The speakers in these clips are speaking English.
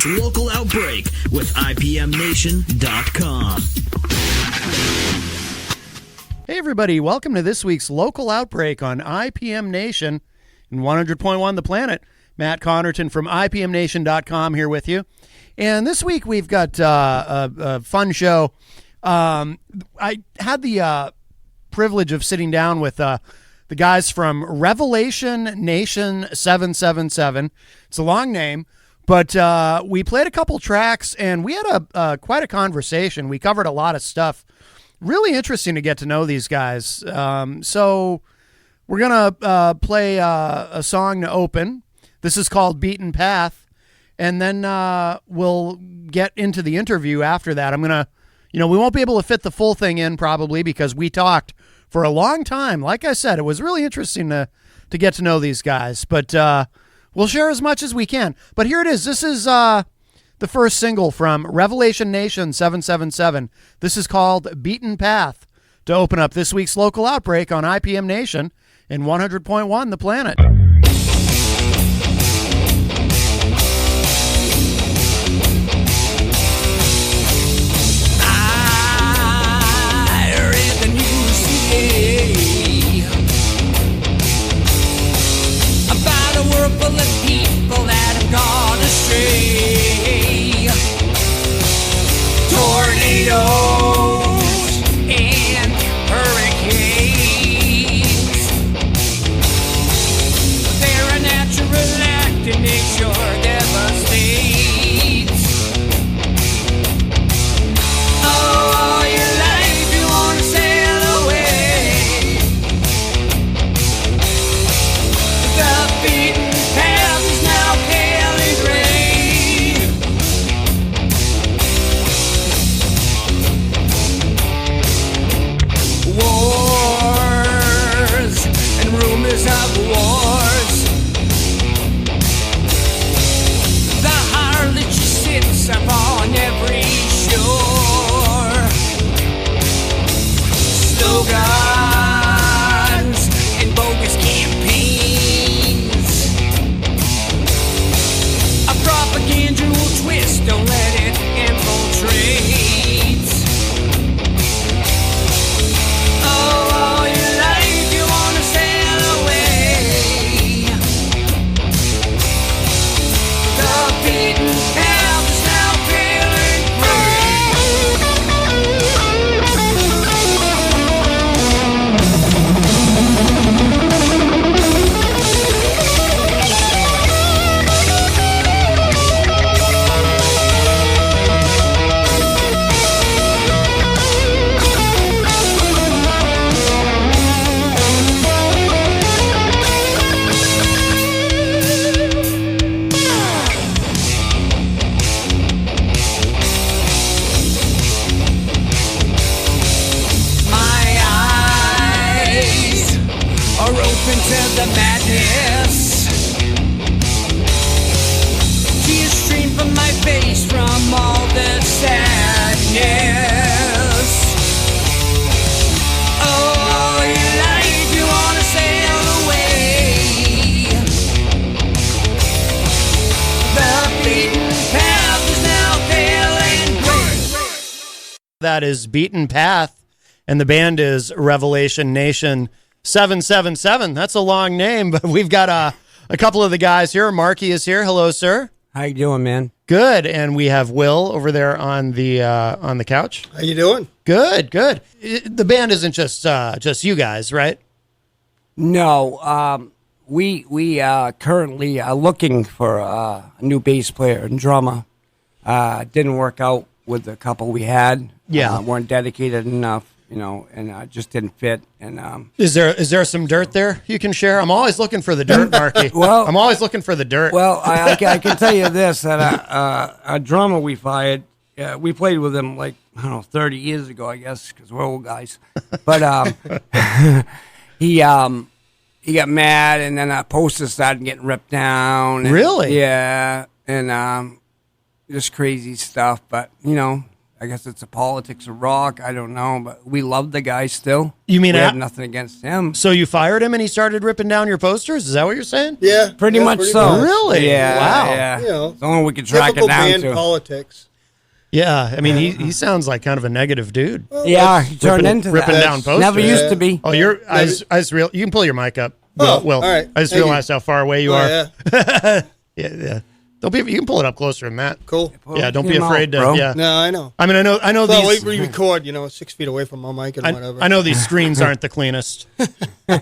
Local Outbreak with IPMNation.com. Hey everybody, welcome to this week's Local Outbreak on IPM Nation and 100.1 The Planet. Matt Connerton from IPMNation.com here with you. And this week we've got a fun show. I had the privilege of sitting down with the guys from Revelation Nation 777. It's a long name, but we played a couple tracks and we had quite a conversation. We covered a lot of stuff. Really interesting to get to know these guys. So we're going to play a song to open. This is called Beaten Path. And then we'll get into the interview after that. I'm going to, we won't be able to fit the full thing in probably because we talked for a long time. Like I said, it was really interesting to get to know these guys. But we'll share as much as we can. But here it is. This is the first single from Revelation Nation 777. This is called Beaten Path to open up this week's Local Outbreak on IPM Nation and 100.1 The Planet. I read the news today about a world full of people that have gone astray. Tornadoes and hurricanes, they're a natural act and nature devastates. Oh, all your life you want to sail away. The beaten path is now pale and gray. Wars and rumors of wars. The harlot she sits upon every shore. Slogans and bogus campaigns. A propagandal twist, don't let it infiltrate. All your life you want to sail away. The beaten path is now pale and open to the madness. Tears stream from my face from all the sadness. Oh, all your life you want to sail away. The beaten path is now pale and gray. That is Beaten Path, and the band is Revelation Nation 777. That's a long name, but we've got a couple of the guys here. Marky is here. Hello, sir. How you doing, man? Good. And we have Will over there on the couch. How you doing? Good. The band isn't just you guys, right? No, we currently are looking for a new bass player and drummer. Didn't work out with the couple we had. Yeah, weren't dedicated enough. And just didn't fit. And is there some dirt there you can share? I'm always looking for the dirt, Marky. Well, I'm always looking for the dirt. Well, I can tell you this: that a drummer we fired, we played with him 30 years ago, I guess, because we're old guys. But he got mad, and then our posters started getting ripped down. And, really? Yeah, and just crazy stuff. But I guess it's a politics of rock. I don't know, but we love the guy still. You mean we have nothing against him? So you fired him and he started ripping down your posters? Is that what you're saying? Yeah, Pretty much so. Really? Yeah. Wow. Yeah. You know, As long as we can track it typical down band to. politics. Yeah, I mean, he sounds like kind of a negative dude. Yeah, he turned into ripping that. down posters. Never used to be. Oh, I just real. You can pull your mic up. Will. all right. I just Thank realized how far away you Oh, are. yeah. Yeah. Don't be. You can pull it up closer than that. Cool. Yeah, don't be Your mouth, afraid to. bro. Yeah. No, I know. I mean, I know Well, these. we record, 6 feet away from my mic and whatever. I know these screens aren't the cleanest.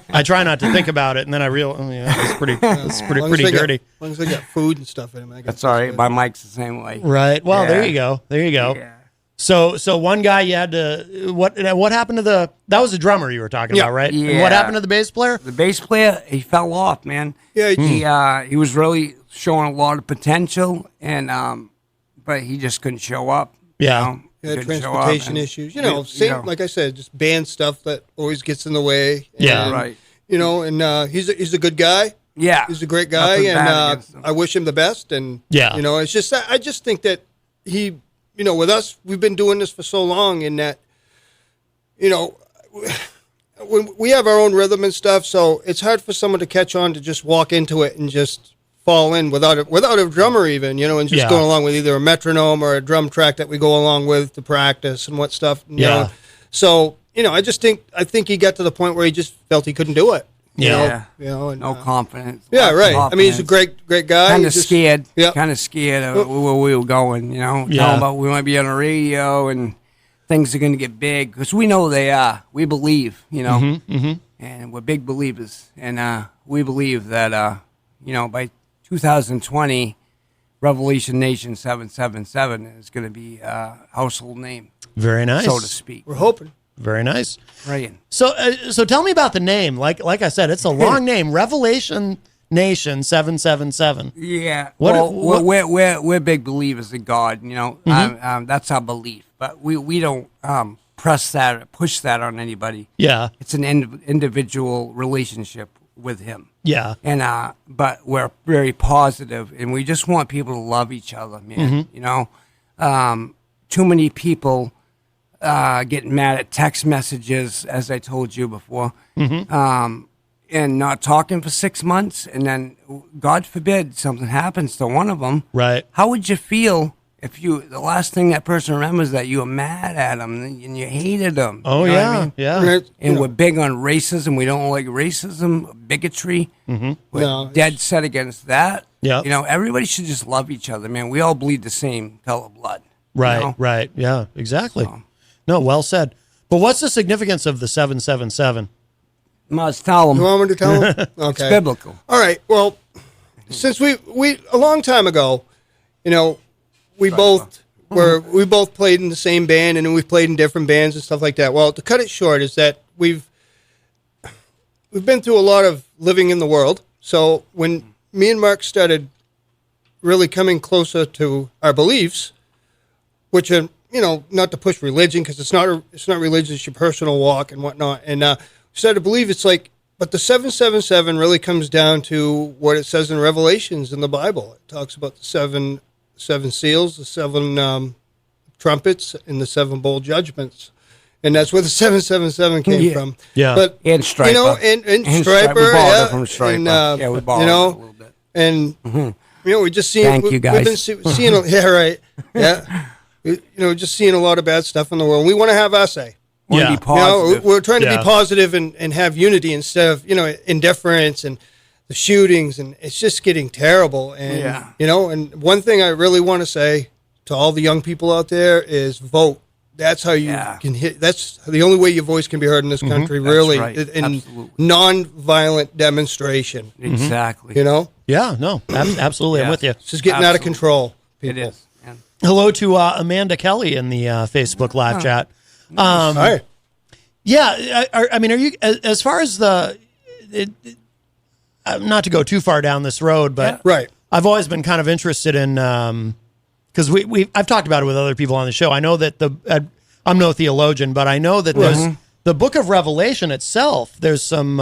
I try not to think about it, and then I realize, it's pretty As long as they dirty. As long as they got food and stuff in them. I guess That's all right. good. My mic's the same way. Right. Well, there Yeah. you go. Yeah. So one guy you had to what happened to that was the drummer you were talking about, right? And what Yeah. happened to the bass player? The bass player, he fell off, man. Yeah, He was really showing a lot of potential, and but he just couldn't show up. Yeah. Yeah, Couldn't show up, transportation and issues. we- Same, like I said, just band stuff that always gets in the way. Yeah. And, Right. And he's a good guy. Yeah, He's a great guy, Nothing bad and against him. I wish him the best. And Yeah. it's just I just think that he, with us, we've been doing this for so long, in that, when we have our own rhythm and stuff, so it's hard for someone to catch on to just walk into it and just fall in without a drummer even, and just Yeah. going along with either a metronome or a drum track that we go along with to practice and what stuff. you Yeah. know. So I think he got to the point where he just felt he couldn't do it. Yeah. And, no confidence. yeah, Lack of right. I mean, he's a confidence. great guy. Kind He's of just- scared. Yeah. Kind of scared of where we were going. Yeah. Talking about we might be on the radio and things are going to get big, because we know they are. We believe, and we're big believers, and we believe that by 2020, Revelation Nation 777 is going to be a household name, Very nice. so to speak. We're hoping. Very nice. Praying. So tell me about the name. Like I said, it's a long name. Revelation Nation 777. Yeah. What- Well, what- we're big believers in God. That's our belief. But we don't push that on anybody. Yeah. It's an individual relationship with Him. Yeah. And but we're very positive, and we just want people to love each other, man. Too many people getting mad at text messages, as I told you before, and not talking for 6 months, and then God forbid something happens to one of them. Right. How would you feel if the last thing that person remembers that you were mad at them and you hated them? Oh, You know what yeah. I mean? Yeah. Right. And we're big on racism. We don't like racism, bigotry. We're No, dead set against that. Yep. Everybody should just love each other, man. We all bleed the same color blood. Right. Right. Yeah, exactly. No, well said. But what's the significance of the 777? Must tell them. You want me to tell him? Okay. It's biblical. All right. Well, since we a long time ago, we both played in the same band, and then we've played in different bands and stuff like that. Well, to cut it short is that we've been through a lot of living in the world. So when me and Mark started really coming closer to our beliefs, which are, not to push religion, because it's not religion, it's your personal walk and whatnot. And started to believe it's like, but the 777 really comes down to what it says in Revelations in the Bible. It talks about the seven seals, the seven trumpets, and the seven bowl judgments. And that's where the 777 came from. Yeah. But, And Striper. and And Striper, we borrowed yeah. it from Striper. And, We borrowed it a little bit. And, we just seen. Thank you, We've guys. been seeing, yeah, right. Yeah. Just seeing a lot of bad stuff in the world. We want to have our say. Want to Yeah. be positive. We're trying to Yeah. be positive and have unity instead of, indifference and the shootings, and it's just getting terrible. And, Yeah. and one thing I really want to say to all the young people out there is vote. That's how you can hit. That's the only way your voice can be heard in this country, really, right. in Absolutely. non-violent demonstration. Exactly. Yeah, no, absolutely. I'm Yeah. with you. It's just getting out of control. It People. is. man. Hello to Amanda Kelly in the Facebook live chat. Hi. Yeah, I mean, are you as far as not to go too far down this road, but Right. I've always been kind of interested in because I've talked about it with other people on the show. I know that I'm no theologian, but I know that there's the Book of Revelation itself. There's some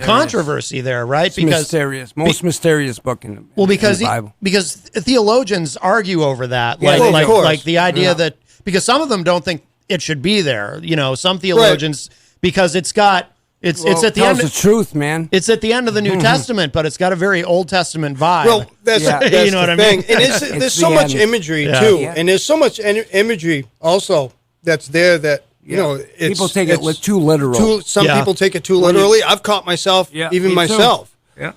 controversy there, right? It's mysterious. Most mysterious book in the because Bible. because theologians argue over that, Yeah, like well, of course. like the idea that because some of them don't think it should be there. Some theologians, because it's got, it's at the end. Tells the truth, man. It's at the end of the New Testament, but it's got a very Old Testament vibe. Well, that's you know what I thing. mean? And there's so much imagery too, and there's so much imagery also that's there that people take it too literal. Some people take it too literally. I've caught myself, even myself. Too. Yeah.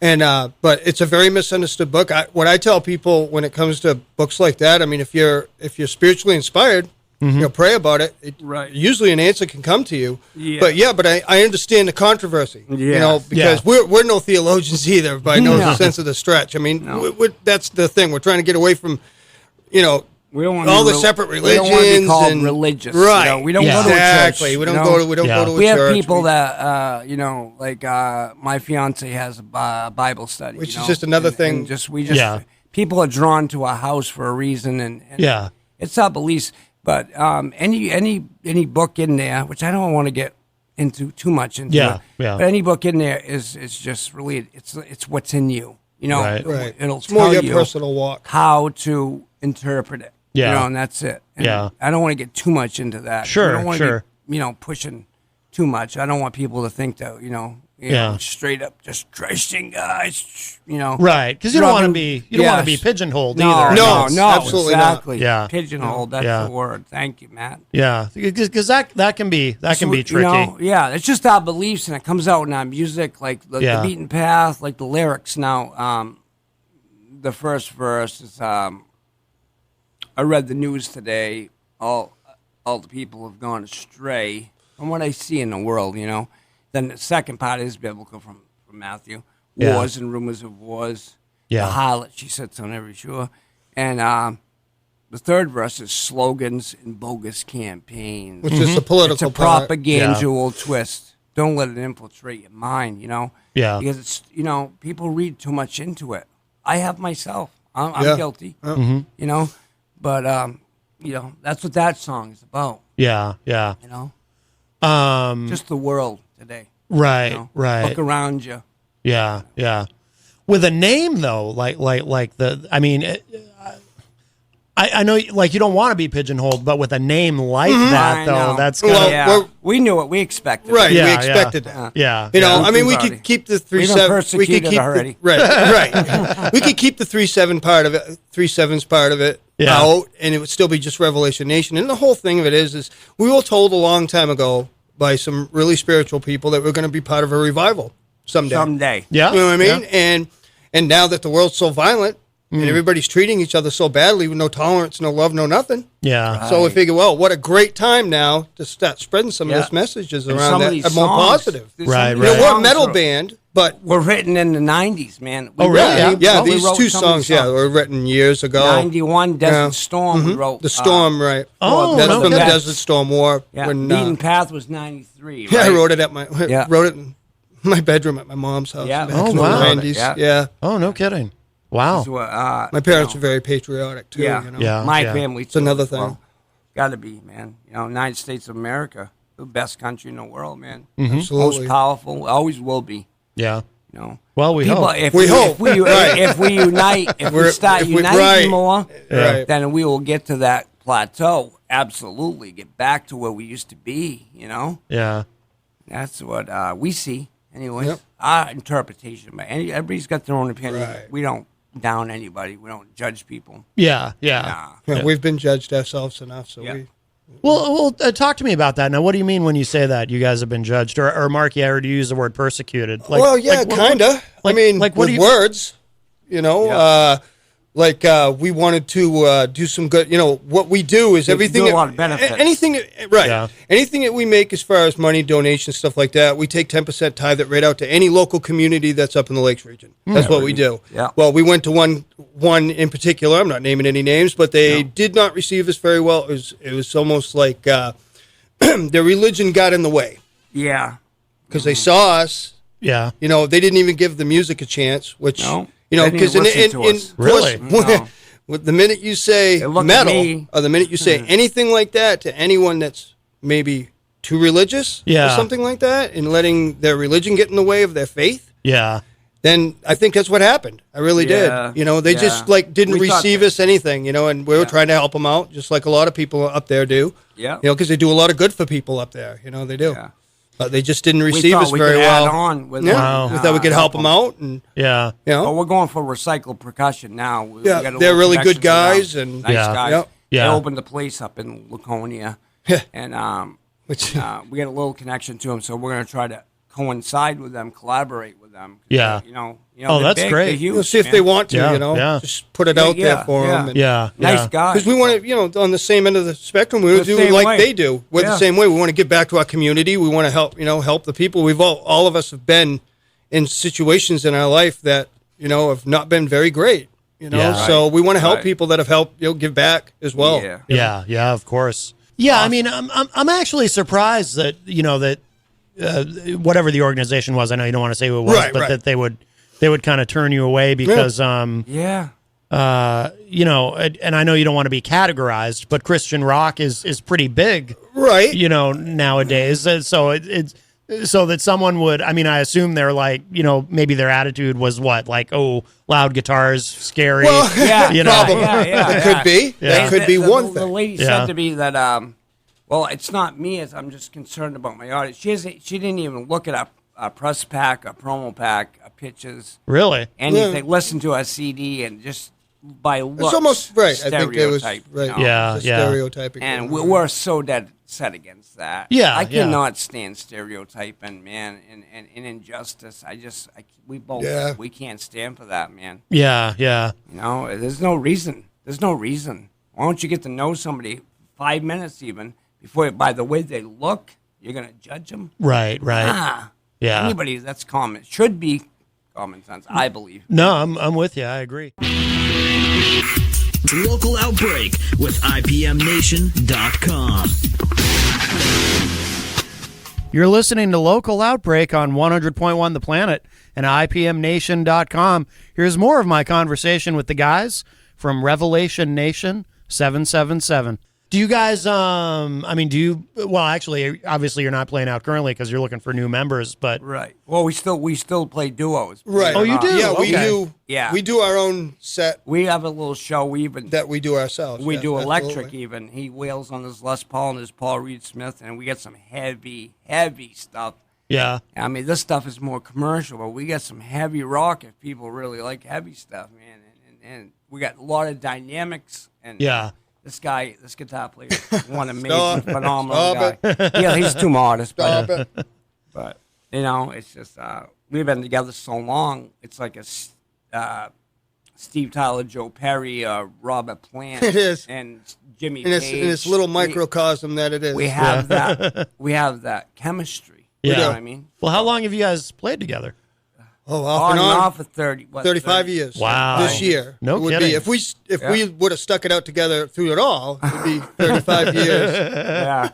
And but it's a very misunderstood book. What I tell people when it comes to books like that, I mean, if you're spiritually inspired, pray about it. Usually an answer can come to you. Yeah. But I understand the controversy. Yeah. Because we're no theologians either by no sense of the stretch. I mean, that's the thing. We're trying to get away from, we don't want all the separate religions. We don't want to be called religious. Right. We don't go to a church. Exactly. We don't go to a church. We have people that, like my fiance has a Bible study. Which is just another thing. People are drawn to our house for a reason. And it's our beliefs. But any book in there, which I don't want to get into too much into it, but any book in there is just really, it's what's in you. Right. It'll it's more tell your you personal walk. how to interpret it. Yeah. And that's it. And I don't want to get too much into that. Sure, I don't want to be, pushing too much. I don't want people to think that, straight up just Christian guys, Right, because you don't want to be pigeonholed either. No, absolutely exactly. Not. Yeah. Pigeonholed, that's the word. Thank you, Matt. Yeah, because that can be tricky. It's just our beliefs, and it comes out in our music, like the beaten path, like the lyrics. Now, the first verse is, I read the news today. All the people have gone astray from what I see in the world, Then the second part is biblical from Matthew. Wars and rumors of wars. The harlot she sits on every shore. And the third verse is slogans and bogus campaigns. Which is a political It's a propagandual twist. Don't let it infiltrate your mind, Yeah. Because it's, people read too much into it. I have myself. I'm guilty, But, that's what that song is about. Yeah. Just the world today. Right. Look around you. Yeah. With a name though, like I know, like, you don't want to be pigeonholed, but with a name like that, though, that's kind of... we knew it. We expected it. Yeah, we expected that. Yeah. I mean, we could keep the 3-7... We could keep already. Right. We could keep the 3-7 part of it, 3-7s part of it out, and it would still be just Revelation Nation. And the whole thing of it is we were told a long time ago by some really spiritual people that we're going to be part of a revival someday. Yeah. You know what I mean? Yeah. And now that the world's so violent, and everybody's treating each other so badly with no tolerance, no love, no nothing. Yeah. Right. So we figure, well, what a great time now to start spreading some of these messages around that are more positive. Right. We're a metal band, but we're written in the 90s, man. Really? Yeah, these two songs, were written years ago. 91, Desert Storm, we wrote. The Storm, right. Oh, that's from the Desert Storm War. Yeah, Beaten Path was 93, right? Yeah, I wrote it in my bedroom at my mom's house. Yeah. Oh, wow. 90s. Yeah. Oh, no kidding. Wow. My parents are very patriotic, too. Yeah. My family, too. It's another thing. Well, got to be, man. United States of America, the best country in the world, man. Absolutely. Most powerful, always will be. Yeah. Well, we hope. If we unite, if we start uniting more, then we will get to that plateau. Absolutely. Get back to where we used to be, Yeah. That's what we see. Anyways, Yep. Our interpretation, but everybody's got their own opinion. Right. We don't down anybody. We don't judge people. Yeah. Yeah, we've been judged ourselves enough, so we... Well, talk to me about that. Now, what do you mean when you say that you guys have been judged? Or Mark, you already used the word persecuted. Kind of. With words, we wanted to do some good. What we do is everything. Do a lot of benefits. Anything that we make as far as money, donations, stuff like that, we take 10% tithe it right out to any local community that's up in the Lakes region. That's what we do. Yeah. Well, we went to one in particular. I'm not naming any names, but they did not receive us very well. It was almost like their religion got in the way. Yeah. Because they saw us. Yeah. They didn't even give the music a chance, which. No. Because Really? The minute you say metal, or the minute you say anything like that to anyone that's maybe too religious or something like that, and letting their religion get in the way of their faith, then I think that's what happened. I really Yeah. did. You know, they just like didn't We thought receive that. us anything, you know, and we were trying to help them out just like a lot of people up there do. Yeah. You know, because they do a lot of good for people up there, you know, they do. Yeah. But they just didn't We receive thought us we very could well. add on with Yeah, Wow. we thought we could help them out, and Yeah. you know, But we're going for recycled percussion now. We Yeah, got a they're little really good connection to guys, them. and- nice Yeah. guys. Yep. Yeah. They opened the place up in Laconia, Yeah. and which we got a little connection to them. So we're going to try to coincide with them, collaborate with them. Yeah. You know. Oh, they're that's big, great. They're huge, we'll see if man. they want to, Yeah, you know, yeah. just put it out there for them. Yeah. Nice yeah. guys. Because we want to, you know, on the same end of the spectrum, we The do same like way. they do. We're Yeah. the same way. We want to give back to our community. We want to help, you know, help the people. We've all of us have been in situations in our life that, you know, have not been very great. You know, Yeah. so we want to help Right. people that have helped, you know, give back as well. Yeah. Yeah, yeah, of course. Yeah, I mean, I'm actually surprised that that whatever the organization was, I know you don't want to say who it was, Right, but right. that they would kind of turn you away because Yeah. and I know you don't want to be categorized, but Christian rock is pretty big, Right. nowadays. And so it's so that someone would, I mean, I assume they're like, maybe their attitude was what, like, oh, loud guitars, scary. Well, Yeah. Probably. Yeah. It could be. Yeah. That could be the, one The thing. lady Yeah. said to me that, well, it's not me. I'm just concerned about my audience. She didn't even look at a press pack, a promo pack, a pictures, Really? anything. Listen to a CD and just by looks. It's almost right. I think it was stereotype, right. you know? Yeah. It's a stereotyping. And we're so dead set against that. Yeah, I yeah. cannot stand stereotyping, man, and injustice. We both, Yeah. we can't stand for that, man. Yeah, yeah. You know, there's no reason. There's no reason. Why don't you get to know somebody 5 minutes even before, by the way they look, you're gonna judge them? Right, right. Yeah. Anybody that's common should be common sense, I believe. No, I'm with you. I agree. Local Outbreak with IPMNation.com. You're listening to Local Outbreak on 100.1 The Planet and IPMNation.com. Here's more of my conversation with the guys from Revelation Nation 777. Do you guys, actually, obviously you're not playing out currently because you're looking for new members, but Right. Well, we still play duos. Right. Oh, you do? Yeah, we Okay. do. Yeah. We do our own set We have a little show. We even that we do ourselves. we Yeah, do electric absolutely. even. He wails on his Les Paul and his Paul Reed Smith, and we get some heavy stuff. yeah. I mean, this stuff is more commercial, but we got some heavy rock if people really like heavy stuff, man. And we got a lot of dynamics. And Yeah. this guitar player, is one amazing, Stop. phenomenal Stop guy. Yeah, he's too modest, Stop but, it. but it's just we've been together so long. It's like a Steve Tyler, Joe Perry, Robert Plant, It is. and Jimmy In Page. this little microcosm that it is. We have that. We have that chemistry. Yeah. You know what I mean? Well, how long have you guys played together? off On and and on. off for 35 years. Wow. This year. No it would kidding. Be, if we would have stuck it out together through it all, it would be 35 years. Yeah.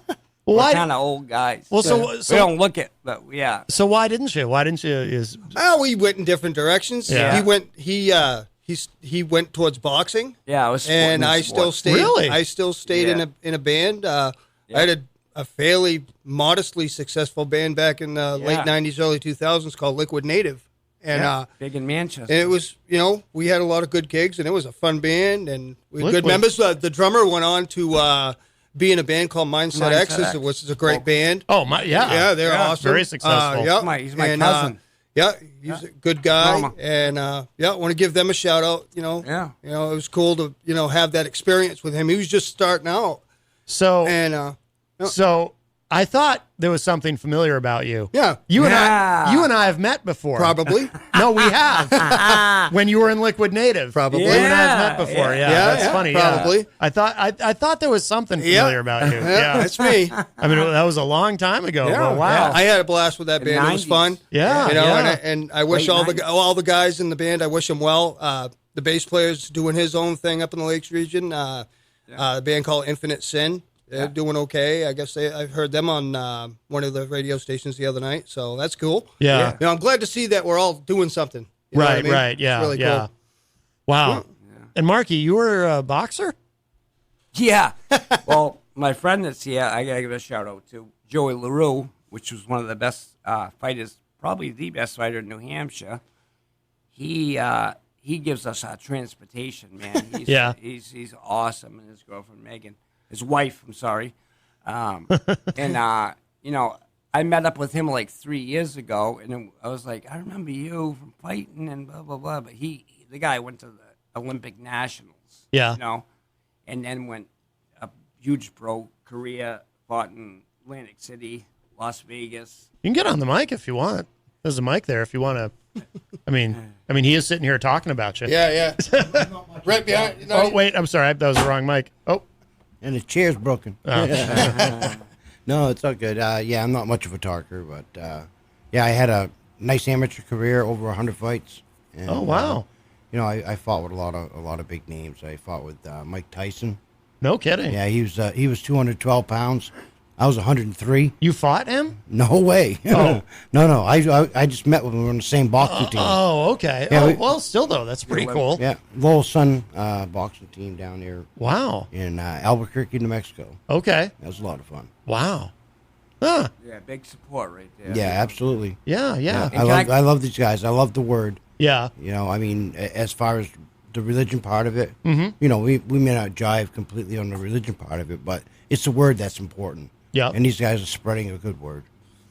Well, We're why? kind of old guys. Well, we don't look it, but yeah. So why didn't you? Why didn't you? Oh, we went in different directions. Yeah. He went towards boxing, Yeah, I was and I still stayed. Really? I still stayed Yeah. in a band. I had a fairly modestly successful band back in the late '90s, early 2000s called Liquid Native, and big in Manchester. and it was, we had a lot of good gigs, and it was a fun band, and we had Liquid. good members. The drummer went on to be in a band called Mindset Mindset X, X. which is a great band. Oh my, yeah, Yeah, they're Yeah. awesome. Very successful. Yeah, He's my and, cousin. yeah, he's a good guy, Drama. and I want to give them a shout out. Yeah. it was cool to have that experience with him. He was just starting out, So and so I thought there was something familiar about you. yeah, You and Yeah. I have met before. probably, No, we have. When you were in Liquid Native. Probably. You and I have Yeah. met before. Yeah, Yeah, that's yeah, funny. probably. Yeah. I thought there was something Yeah. familiar about you. yeah, Yeah. that's me. I mean, that was a long time ago. Yeah, but wow. I had a blast with that The band. It was 90s. fun. Yeah, yeah. And I wish Late all the guys in the band. I wish them well. The bass player's doing his own thing up in the Lakes region. A band called Infinite Sin. They're doing okay. I guess I heard them on one of the radio stations the other night, so that's cool. Yeah. I'm glad to see that we're all doing something. You know what I Right, mean? right. Yeah, It's really yeah. cool. Wow. And Marky, you were a boxer? Yeah. Well, my friend that's here, I got to give a shout out to Joey LaRue, which was one of the best fighters, probably the best fighter in New Hampshire. he gives us our transportation, man. He's, Yeah. he's awesome, and his girlfriend Megan, his wife. I'm sorry, and you know, I met up with him like 3 years ago, and I was like, I remember you from fighting and blah blah blah. But the guy went to the Olympic Nationals, Yeah. you know, and then went a huge pro career, fought in Atlantic City, Las Vegas. You can get on the mic if you want. There's a mic there if you want to. I mean, he is sitting here talking about you. Yeah. Right behind. Oh, wait. I'm sorry. That was the wrong mic. Oh. And the chair's broken. Oh. No, it's all good. Yeah, I'm not much of a talker, but yeah, I had a nice amateur career, over 100 fights. And, Oh, wow. You know, I fought with a lot of big names. I fought with Mike Tyson. No kidding. Yeah, he was 212 pounds. I was 103. You fought him? No way. Oh. No. I just met with him. We were on the same boxing team. Oh, okay. Yeah, well, still, though, that's pretty cool. Yeah, Lowell's son boxing team down there Wow. in Albuquerque, New Mexico. Okay. That was a lot of fun. Wow. Huh. Yeah, big support right there. Yeah, absolutely. Yeah. I love these guys. I love the word. Yeah. You know, I mean, as far as the religion part of it, you know, we may not jive completely on the religion part of it, but it's the word that's important. Yeah. And these guys are spreading a good word,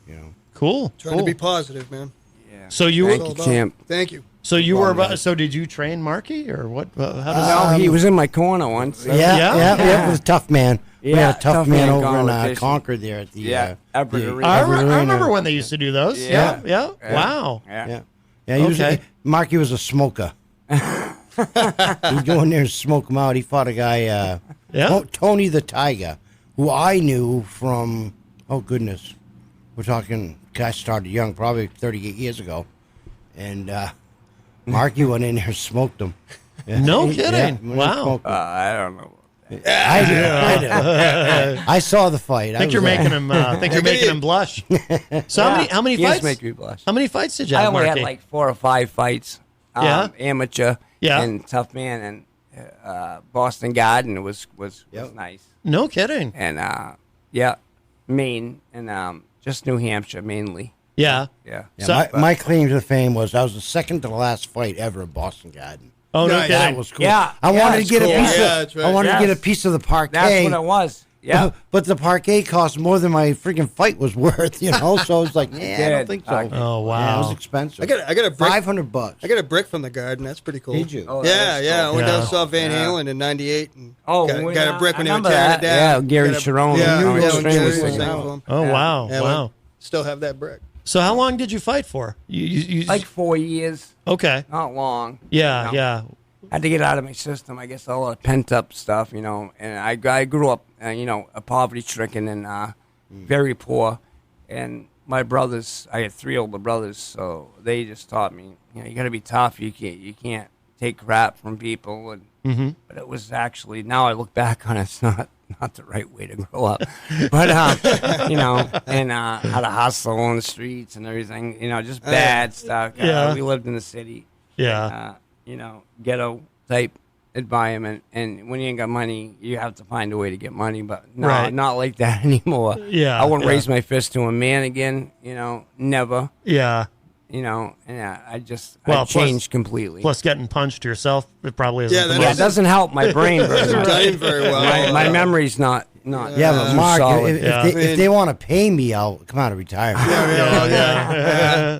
you know. Cool. Trying to be positive, man. Yeah. So you Thank were. you, champ. Thank you. So you Well, were. man. So did you train Marky or what? How does No, he was in my corner once. Yeah, it was a tough man. We Yeah, had a tough tough man man over in competition. Concord there at the Yeah, Everett Arena. I Everett Arena. remember when they used to do those. Yeah. Yeah. Wow. Yeah. Yeah, he Okay. Marky was a smoker. He'd go in there and smoke him out. He fought a guy, Tony the Tiger, who I knew from, oh goodness, we're talking, guy started young, probably 38 years ago. And Marky went in there and smoked him. Yeah. No Yeah, kidding. went and Wow. smoked him. I don't know. I did. I saw the fight. I think you're making him. You're making him blush. So how many He fights? just make me blush. How many fights did you I have, only Marky? had like 4 or 5 fights. Yeah? Amateur. Yeah. And tough man and Boston Garden was Yep. nice. No kidding. And Maine and just New Hampshire mainly. Yeah. Yeah. Yeah, So- my claim to fame was I was the second to last fight ever at Boston Garden. Oh, no Nice. kidding. That was cool. Yeah, I yeah, wanted to it's get cool. a piece Yeah, of. that's right. I wanted to get a Yes. piece of the parquet. That's what it was. Yeah. But the parquet cost more than my freaking fight was worth, you know. So I was like, yeah, I don't did. think so. Okay. Oh, wow. Yeah, it was expensive. I got a brick. $500. I got a brick from the garden. That's pretty cool. Did you? Oh, Yeah, that's yeah. I cool. went down Yeah. and saw Van Halen in '98 and Oh, got a brick I when they were remember tearing that. it down. Yeah, Gary Got a- Sharon. Yeah, Oh, yeah, when extremely Gary was singing. singing for him. Oh, wow. Yeah, Wow. we still have that brick. So how long did you fight for? You Like 4 years. okay. Not long. Yeah, you know. yeah. I had to get out of my system. I guess all the pent up stuff, you know. And I grew up, a poverty stricken and very poor. And my brothers, I had 3 older brothers, so they just taught me, you got to be tough. You can't take crap from people. And but it was actually, now I look back on it, it's not the right way to grow up. But and how to hustle on the streets and everything, just bad stuff. Yeah. We lived in the city. Yeah. Ghetto type environment, and when you ain't got money, you have to find a way to get money. But no, Right. not like that anymore. Yeah, I wouldn't yeah. raise my fist to a man again. Never. Yeah. And I Well, changed completely. Plus getting punched yourself, it probably isn't. Yeah, the that most- yeah, it doesn't help my brain very Doesn't much. time very well. My memory's not. Yeah, but too Mark, solid. if they want to pay me, I'll come out of retirement.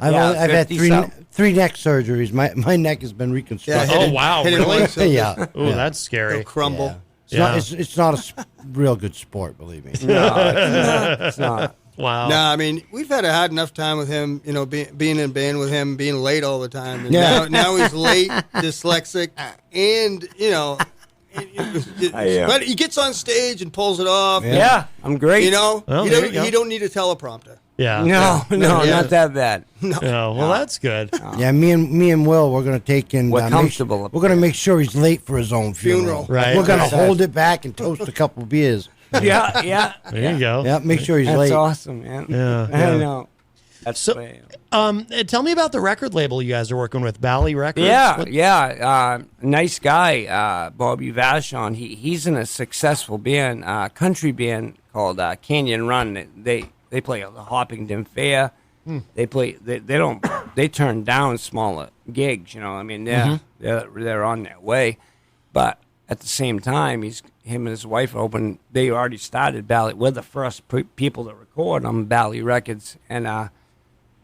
I've had 50 something. three neck surgeries. My neck has been reconstructed. hit Oh, it- wow, hit it really? once, it'll Yeah. Ooh, that's scary. it'll crumble. Yeah. Yeah. It's not a real good sport, believe me. No, it's not. Wow. No, I mean we've had a hard enough time with him. Being in band with him, being late all the time. And Yeah. now he's late, dyslexic, and but he gets on stage and pulls it off. Yeah, I'm great. Well, there you go. He don't need a teleprompter. Yeah. No, Yeah. not that bad. Yeah. Well, that's good. Yeah, me and Will, we're gonna take in. We're comfortable up we're gonna make sure he's late for his own funeral. Right. We're gonna Right. hold it back and toast a couple beers. Yeah. There you go. Yeah, make sure he's That's late. awesome, man. Yeah, I yeah. know. That's So- the way I am. Tell me about the record label you guys are working with, Bally Records. Yeah, What- yeah. Nice guy, Bobby Vashon. He's in a successful band, country band called Canyon Run. They play at the Hoppington Fair. They play. They don't they turn down smaller gigs. I mean, they're on their way, but at the same time, him and his wife opened. They already started Bally. We're the first people to record on Bally Records, and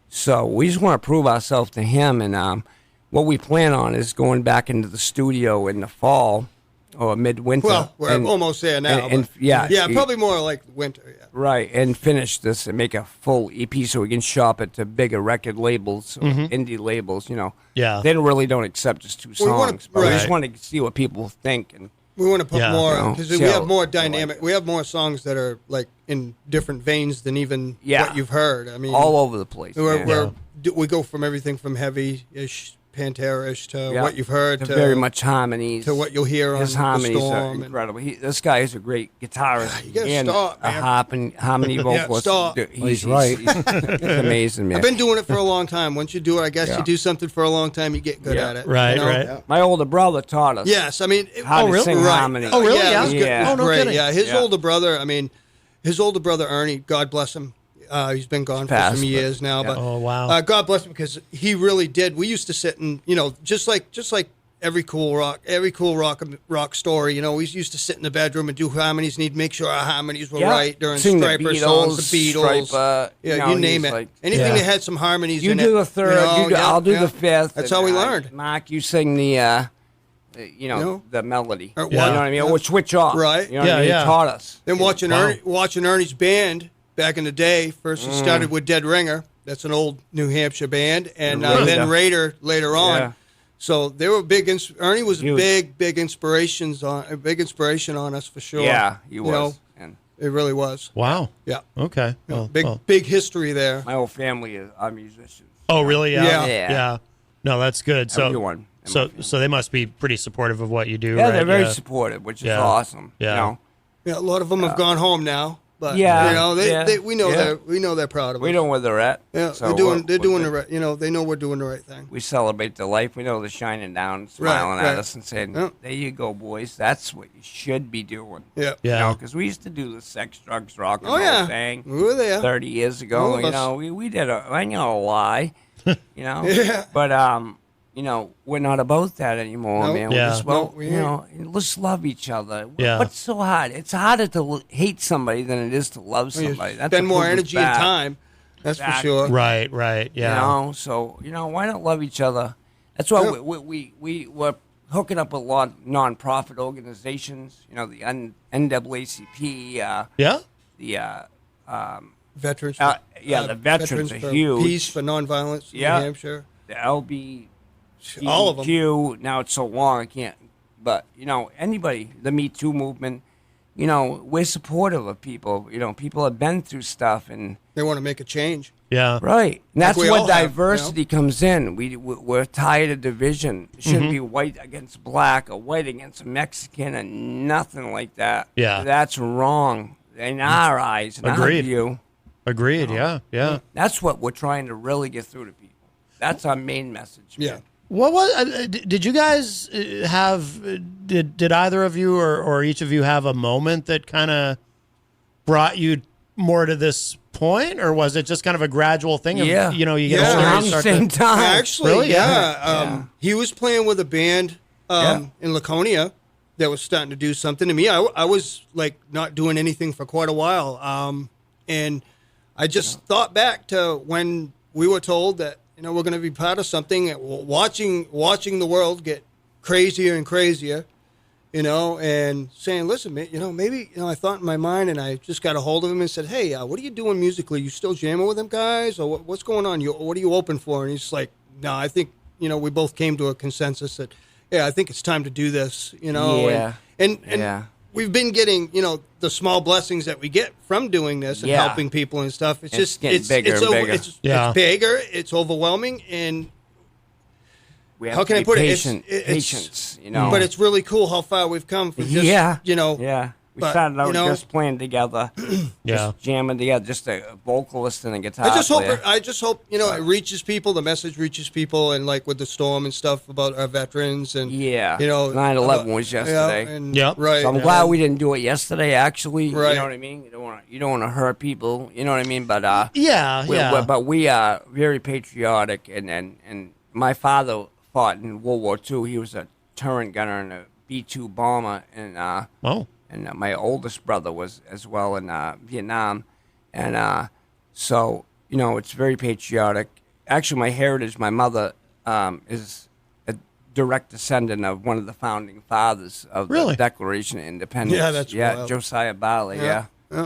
so we just want to prove ourselves to him. And what we plan on is going back into the studio in the fall or midwinter. Well, we're almost there now. Probably more like winter. Yeah. Right, and finish this and make a full EP so we can shop it to bigger record labels, or indie labels. Yeah. They really don't accept just two songs, but we just want to see what people think. And we want to put more because we have more dynamic. Like we have more songs that are like in different veins than even what you've heard. I mean, all over the place. We go from everything from heavy-ish, Pantera-ish to what you've heard to very much harmonies to what you'll hear on his harmonies the Storm. are incredible. This guy is a great guitarist. You gotta and stop, a harmony vocalist. stop. Dude, He's right. He's amazing, man. I've been doing it for a long time. Once you do it, I guess you do something for a long time, you get good at it. Right, you know? right. Yeah. My older brother taught us. Yes, I mean, how to sing right. harmony. Oh, really? Yeah, it was good. Yeah. It was Oh, no great. kidding. Yeah, his older brother. I mean, his older brother Ernie. God bless him. He's been gone for passed, some but- years now, but Oh, wow. God bless him because he really did. We used to sit and just like every cool rock story. We used to sit in the bedroom and do harmonies. Need to make sure our harmonies were right during Sing Striper songs, the Beatles, Striper, you name it. like- Anything Yeah. that had some harmonies. You in do it, the third. I'll do the fifth. That's and how we learned. Mark, you sing the, know? the melody. Or You know what I mean? yeah. Or switch off. Right. You know what I mean? Yeah. He taught us. Then watching Wow. watching Ernie's band back in the day. First he started with Dead Ringer. That's an old New Hampshire band, and then Raider later on. Yeah. So they were big. Ernie was Huge. big inspiration on us for sure. Yeah, he You was. know, And it really was. Wow. Yeah. Okay. Well, Big history there. my whole family are musicians. Oh, really? Yeah. Yeah. No, that's good. So, Everyone in my so family. they must be pretty supportive of what you do. Yeah, right? they're very supportive, which is Yeah. awesome. Yeah. You know? Yeah, a lot of them have gone home now, but Yeah. we know they're proud of us. We know where they're at. Yeah, so they're doing the right. right. They know we're doing the right thing. We celebrate their life. We know they're shining down, smiling right. at us, and saying, Yeah. "There you go, boys. That's what you should be doing." Yeah. Yeah. Because we used to do the sex, drugs, rock and Oh roll yeah. thing We were there. 30 years All ago. of us. We did I'm gonna lie, Yeah. but we're not about that anymore, No. man. Yeah. Just, No, we let's love each other. Yeah. What's so hard? It's harder to hate somebody than it is to love You somebody. That's spend a more privilege energy and back. time. That's for Exactly. sure. Right. Right. Yeah. So why not love each other? That's why Yeah. we're hooking up with a lot of non-profit organizations. The NAACP, Yeah. Veterans. the veterans are for huge. Peace for nonviolence. Yeah. New Hampshire. The LB, All of them. Now it's so long I can't. But anybody, the Me Too movement. We're supportive of people. People have been through stuff and. They want to make a change. Yeah. Right. And that's we where all have, diversity comes in. We're tired of division. It shouldn't be white against black or white against Mexican and nothing like that. Yeah. That's wrong in our eyes, in our Agreed. view. Agreed. Yeah. Yeah. That's what we're trying to really get through to people. That's our main message. Yeah. man. What was? Did you guys have? Did either of you or each of you have a moment that kind of brought you more to this point, or was it just kind of a gradual thing? Of, Yeah. You get Yeah. older Around and the start same to, time. Actually, Really? yeah. He was playing with a band in Laconia that was starting to do something to me. I was like not doing anything for quite a while. And I just thought back to when we were told that, we're going to be part of something, watching the world get crazier and crazier, and saying, listen, maybe, I thought in my mind, and I just got a hold of him and said, hey, what are you doing musically? You still jamming with them guys? Or what's going on? What are you open for? And he's like, no, I think, we both came to a consensus that, yeah, I think it's time to do this, Yeah. And Yeah. we've been getting, the small blessings that we get from doing this and Yeah. helping people and stuff. It's It's just getting bigger and bigger. It's bigger. It's overwhelming, and We have how to can I be put patient, it? patience, But it's really cool how far we've come from just, Yeah. you know, Yeah. We started out just playing together, Yeah. just jamming together, just a vocalist and a guitar I just player. hope it reaches people. The message reaches people, and like with the storm and stuff about our veterans and 9/11 was yesterday. Right. So I'm glad we didn't do it yesterday. Actually, Right. you know what I mean. You don't want to hurt people. You know what I mean. But Yeah. we are very patriotic, and my father fought in World War II. He was a turret gunner in a B-2 bomber, and and my oldest brother was as well in Vietnam, and so it's very patriotic. Actually, my heritage, my mother is a direct descendant of one of the founding fathers of the Declaration of Independence. Yeah, that's wild. Josiah Barley. Yeah.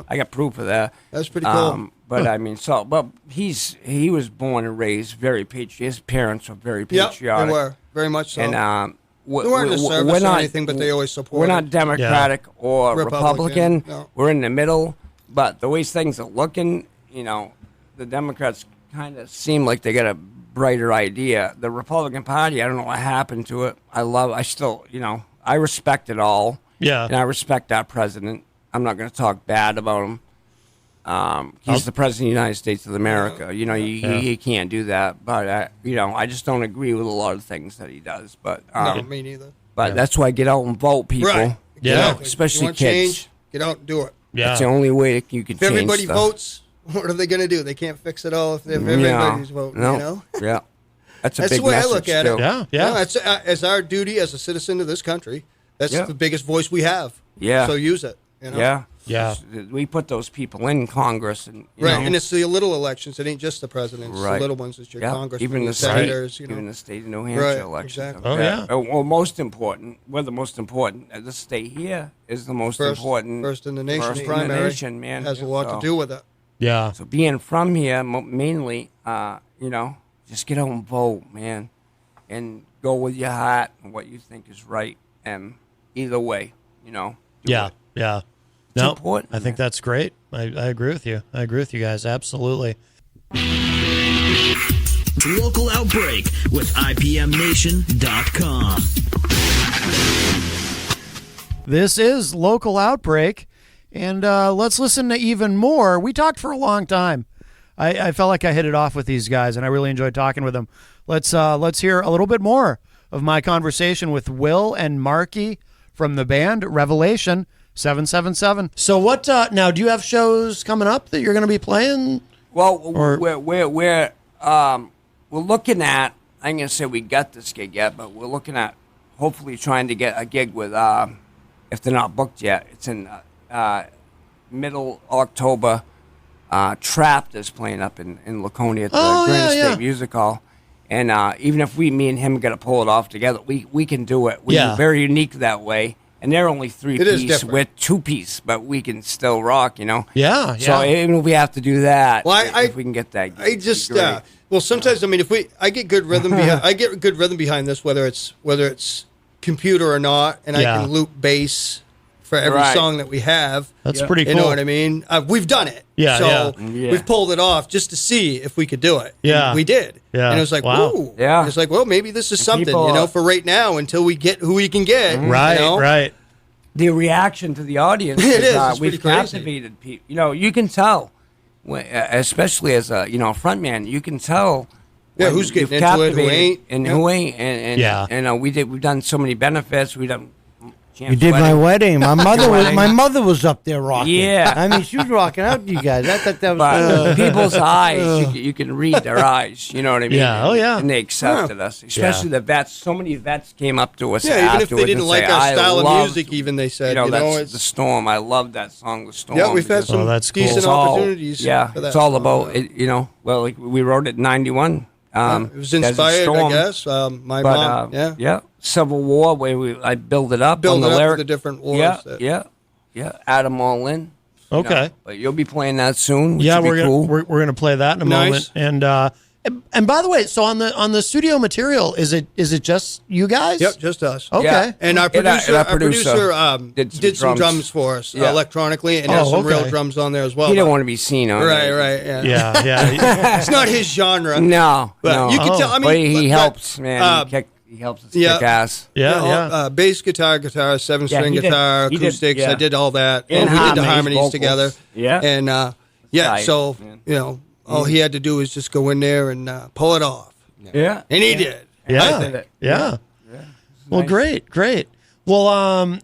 I got proof of that. That's pretty cool. But I mean, but he was born and raised very patriotic. His parents were very patriotic. Yeah, they were very much so. And they weren't in the service or anything, but they always supported. We're not Democratic or Republican. No. We're in the middle. But the way things are looking, the Democrats kind of seem like they got a brighter idea. The Republican Party, I don't know what happened to it. I still, I respect it all. Yeah. And I respect our president. I'm not going to talk bad about him. He's the president of the United States of America. You can't do that. But I just don't agree with a lot of things that he does. But no, me neither. But that's why get out and vote, people. Right. Yeah. Especially you want kids. Change, get out and do it. Yeah. That's the only way that you can If change everybody stuff. votes, what are they going to do? They can't fix it all if everybody's voting. No. Yeah. That's a That's big the way I message, look at it. too. Yeah. Yeah. No, it's as our duty as a citizen of this country. That's Yeah. the biggest voice we have. Yeah. So use it. Yeah. Yeah. We put those people in Congress. And, you Right, know, and it's the little elections. It ain't just the presidents. Right. The little ones. It's your yeah. Congress, even the senators. state, even the state of New Hampshire Right, elections. exactly. Oh, yeah. Well, most important. We're the most important. The state here is the most important. First in the nation. First in the primary nation, man. has a lot So- to do with it. Yeah. So being from here, mainly, just get out and vote, man, and go with your heart and what you think is right. And either way, do Yeah. it. Yeah. It's No, important, I think man. that's great. I agree with you. I agree with you guys. Absolutely. Local Outbreak with IPMNation.com. This is Local Outbreak, and let's listen to even more. We talked for a long time. I felt like I hit it off with these guys, and I really enjoyed talking with them. Let's hear a little bit more of my conversation with Will and Marky from the band Revelation 777. So what now, do you have shows coming up that you're going to be playing? Well, Or- we're looking at. I'm gonna say we got this gig yet, but we're looking at hopefully trying to get a gig with. If they're not booked yet, it's in middle October. Trapped is playing up in Laconia at the Granite State Music Hall, and even if me and him got to pull it off together, we can do it. We're very unique that way. And they're only It is three-piece, different. we're two-piece, but we can still rock, Yeah. So even if we have to do that, Well, if we can get that, I just sometimes I get good rhythm behind this, whether it's computer or not, and I can loop bass for every Right. song that we have. That's pretty cool. You know what I mean? We've done it. Yeah, So yeah. we've pulled it off just to see if we could do it. Yeah. And we did. Yeah. And it was like, Wow. ooh. Yeah. And it's like, well, maybe this is something, people, for right now until we get who we can get. Right, you know? right. the reaction to the audience. It is. It's We've pretty crazy. captivated people. You can tell, especially as a front you can tell. Yeah, when who's getting you've into it, who captivated ain't. and Yeah. who ain't, and Yeah. we've done so many benefits. We've done. You did my wedding. My mother Wedding. was up there rocking. Yeah. I mean, she was rocking out to you guys. I thought that was But people's eyes, you can read their eyes. You know what I mean? Yeah, oh, yeah. And they accepted us, especially the vets. So many vets came up to us. Yeah, even if they afterwards didn't and like say, our "I style of loved," music, even they said, that's it's the Storm. I love that song, The Storm. Yeah, we've had because some that's cool. decent it's all- opportunities. Yeah, for that it's all song. about it. Well, like we wrote it in '91. It was Desert inspired, I Storm. guess. My But, mom, yeah. Civil War, where I build it up Build on the it up lyric. with the different wars. Yeah. Add them all in. Okay. But you'll be playing that soon. Which Yeah, will be we're gonna cool. we're gonna play that in a Nice. moment. And by the way, so on the studio material, is it just you guys? Yep, just us. Okay. Yeah. And our And producer, our producer did some drums for us Yeah. electronically, and Oh, has some real okay. drums on there as well. He didn't want to be seen on Right, it. right, yeah. Yeah, yeah. It's not his genre. No, But no. you can tell. I mean, But he but, helps, man. He helps us Yeah. kick ass. Yeah. Bass guitar, 7-string he did- guitar, he did, acoustics. yeah. I did all that. And we did the harmonies, harmonies vocals. together. Yeah. And Tight, so man. all he had to do was just go in there and pull it off, Yeah. and he did. Yeah. I think. Yeah. Well, Nice. great. Well,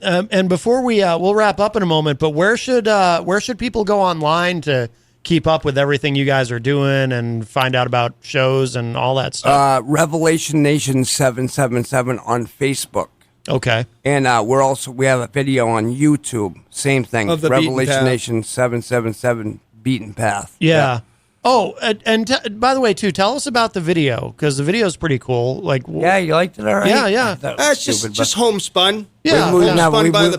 and before we'll wrap up in a moment, but where should people go online to keep up with everything you guys are doing and find out about shows and all that stuff? Revelation Nation 777 on Facebook. Okay. And we have a video on YouTube. Same thing. Of the Beaten Revelation Path. Nation 777 Beaten Path. Yeah. Oh, and by the way, too, tell us about the video because the video is pretty cool. Like, Yeah, you liked it all right? Yeah. I thought it was It's just stupid, just homespun. Yeah. Homespun by the the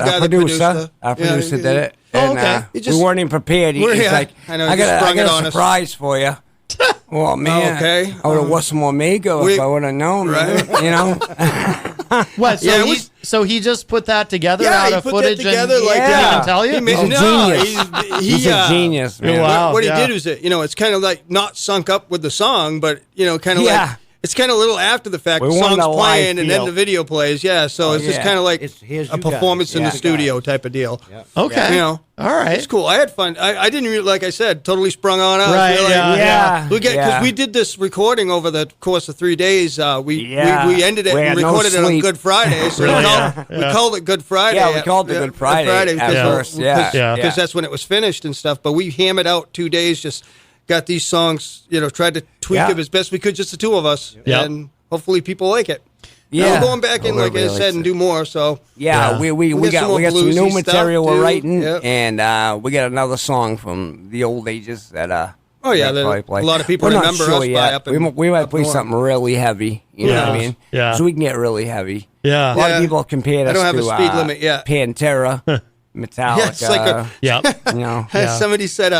guy that produced Our the producer did it. Oh, And, okay. He just- we weren't even prepared. He's Yeah, like, I know, I he just got sprung it a on us. surprise for you. Oh, man. Okay. I would have wore some Omega We- if I would have known, Right. man. You know? what? So Yeah, it he was- so he just put that together Yeah, out he of put that footage together and like he that. didn't tell you. He made, He's a no, genius. he's a genius, man. Wow. What he yeah. did was it's kind of like not sunk up with the song, but kind of Yeah. like it's kind of a little after the fact. We The wanted song's a live playing and then feel. the video plays. Yeah, so it's just yeah. kind of like Here's a you performance guys. in the Yeah. studio type of deal. Okay. All right. It's cool. I had fun. I didn't really, like I said, totally sprung on us. Right, We're like, yeah. Yeah. because Yeah. we did this recording over the course of 3 days. We ended it We and had no recorded it on sleep. Good Friday. So Really? we called it Good Friday. Yeah, we called it Good Friday at first, yeah. Yeah. because that's when it was finished and stuff. But we hammered out 2 days, just got these songs, tried to tweak Yeah. them as best we could, just the two of us, Yeah. and hopefully people like it. Yeah. Now we're going back in, Well, like I everybody said, likes and it. do more. So Yeah, Yeah. we We got some got more some new bluesy material stuff, we're too. writing, Yep. and we got another song from the old ages that Oh, yeah, we'll the- probably play. a lot of people We're not remember sure us by yet. up in- we might up play north. something really heavy. You know what I mean? Yeah. So we can get really heavy. Yeah. A lot Yeah. of people compared I us don't have to a speed limit yet. Pantera, Metallica. Yeah, it's like Yeah. you know, somebody said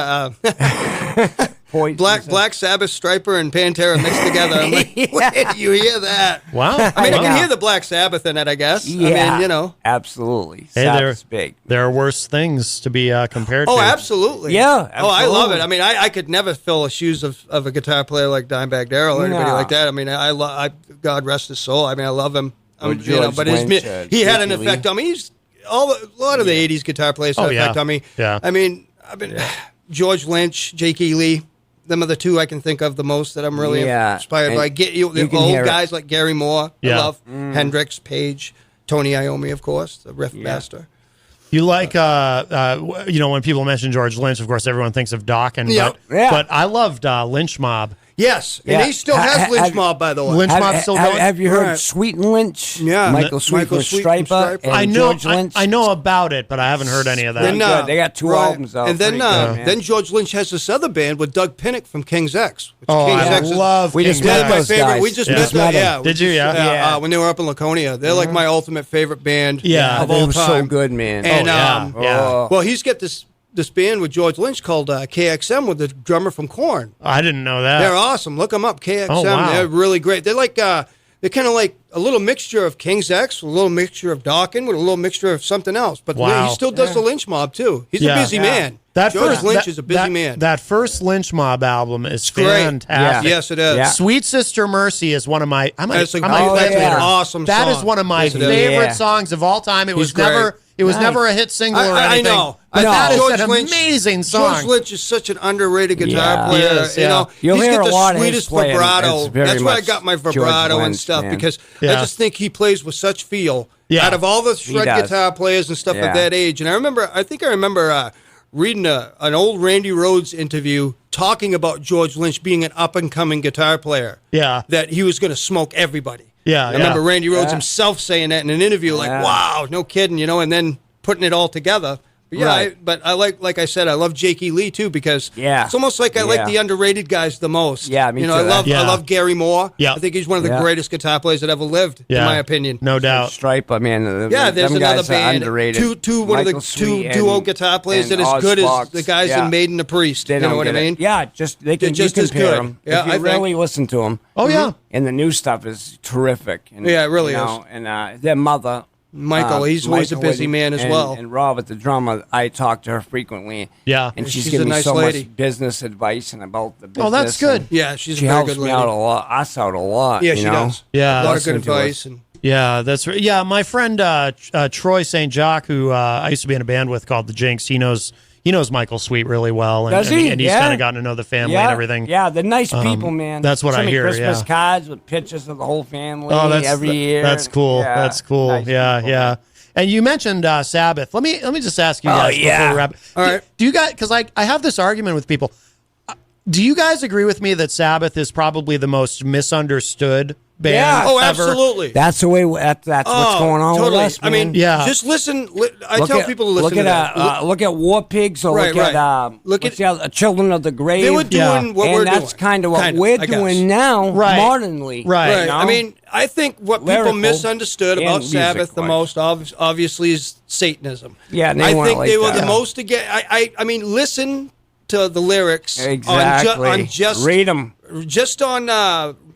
Poison. Black Sabbath, Striper, and Pantera mixed together. I'm like, where do you hear that? Wow. I mean, I know. can hear the Black Sabbath in it, I guess. Yeah, I mean, absolutely. Hey, Sabbath's big. There are worse things to be compared Oh, to. absolutely. Yeah, Oh, I love it. absolutely. I mean, I could never fill the shoes of a guitar player like Dimebag Darrell or anybody No. like that. I mean, I God rest his soul. I mean, I love him. Or George but Lynch, he had an Dickie effect Lee. on me. He's a lot of the '80s guitar players had Oh, an yeah. effect on me. Yeah. I mean, George Lynch, Jake E. Lee. Them are the two I can think of the most that I'm really Yeah, inspired and by. The you can old hear it. guys like Gary Moore. Yeah. I love Hendrix, Page, Tony Iommi, of course, the riff master. You like, when people mention George Lynch, of course, everyone thinks of Dawkins. Yeah. Yeah. But I loved Lynch Mob. Yes, and Yeah. he still has Lynch Mob, by the way. Lynch Mob's still going? Have you heard Right. Sweet and Lynch? Yeah. Michael Sweet Michael and Sweet and Striper. Striper. I And know, George Lynch. I know about it, but I haven't heard any of that. Then, good. They got two albums out. And then, Pretty good, man. then George Lynch has this other band with Doug Pinnick from King's X. Which Oh, King's I X is- love We just King met They're my those favorite. guys. We just Yeah. met Just them. met Yeah, them. Did you? Yeah. Yeah. when they were up in Laconia. They're like my ultimate favorite band. Yeah. of They all were so time. good, man. And yeah. Oh. well, he's got this band with George Lynch called KXM with the drummer from Korn. I didn't know that. They're awesome. Look them up. KXM. Oh, wow. They're really great. They're like they're kind of like a little mixture of King's X, a little mixture of Dawkins, with a little mixture of something else. But Wow. he still does the Lynch Mob too. He's Yeah. a busy Yeah. man. That George first, Lynch that- is a busy that- man. That first Lynch Mob album is great. fantastic. Yes, it is. Yeah. Sweet Sister Mercy is one of my. That's I an might play it yeah. later. awesome That song. is one of my Yes, it is. favorite Yeah. songs of all time. It was He's great. never. It was Nice. never a hit single or I anything. know. But I that think is George an Lynch- amazing song. George Lynch is such an underrated guitar Yeah. player. He is, You yeah. know, You'll he's hear got a the lot of his sweetest playing. vibrato. It's very That's why I much got my George vibrato and Lynch, stuff man. because Yeah. I just think he plays with such feel. Yeah. Out of all the shred does. guitar players and stuff Yeah. at that age, and I remember reading an old Randy Rhoads interview talking about George Lynch being an up and coming guitar player. Yeah. That he was going to smoke everybody. Yeah, I remember yeah. Randy Rhoads Yeah. himself saying that in an interview, like, Yeah. "Wow, no kidding," and then putting it all together. But yeah, Right. but I like I said, I love Jake E. Lee too because Yeah. it's almost like I like Yeah. the underrated guys the most. Yeah, me I too. love Yeah. I love Gary Moore. Yeah. I think he's one of the Yeah. greatest guitar players that ever lived, Yeah. in my opinion. No doubt. Striper, man. Yeah, there's them another guys are band. underrated. One of the Michael two Sweet duo and- guitar players and that is good as Oz the guys Fox. in Maiden the Priest. They You don't know what I get it. mean? Yeah, they can just you as compare good. them. Yeah, if you I think. really listen to them. Oh yeah. And the new stuff is terrific. And, Yeah, it really you know, And their mother, Michael, he's always a Michael busy man as well. And Robert, the drummer, I talk to her frequently. Yeah. And she's She's giving a me nice so lady. much business advice and about the business. Oh, that's good. Yeah, she's She a very helps good me lady. out a lot, us out a lot. Yeah, you she know? does. Yeah. A lot of Listen good to advice. us. And Yeah, that's right. Yeah, my friend Troy St. Jacques, who I used to be in a band with called the Jinx, he knows Michael Sweet really well, and, Does he? and he's Yeah. kind of gotten to know the family Yeah, and everything. yeah, they're nice people, man. that's what Send I me hear, Christmas yeah. cards with pictures of the whole family Oh, every year. That's cool. Yeah, That's cool. nice Yeah, people, yeah. man. And you mentioned Sabbath. Let me just ask you guys before we wrap. All right. Do you guys? Because I have this argument with people. Do you guys agree with me that Sabbath is probably the most misunderstood band? Yeah. oh, ever? absolutely. That's the way. That's what's going on totally. with us, man. I mean, Yeah. just listen. I tell people to listen look to at that. look at War Pigs or Right, look at right. Look what's at- the other, Children of the Grave. They were doing what and we're that's doing. kind of what Kind of, we're I guess. doing now, Right. modernly. Right. Right. you know? I mean, I think what people Lyrical misunderstood and about Sabbath the music-wise. most obviously is Satanism. Yeah, and they I weren't think like they were that. the most again. I mean, listen to the lyrics Exactly. on just Read them. just on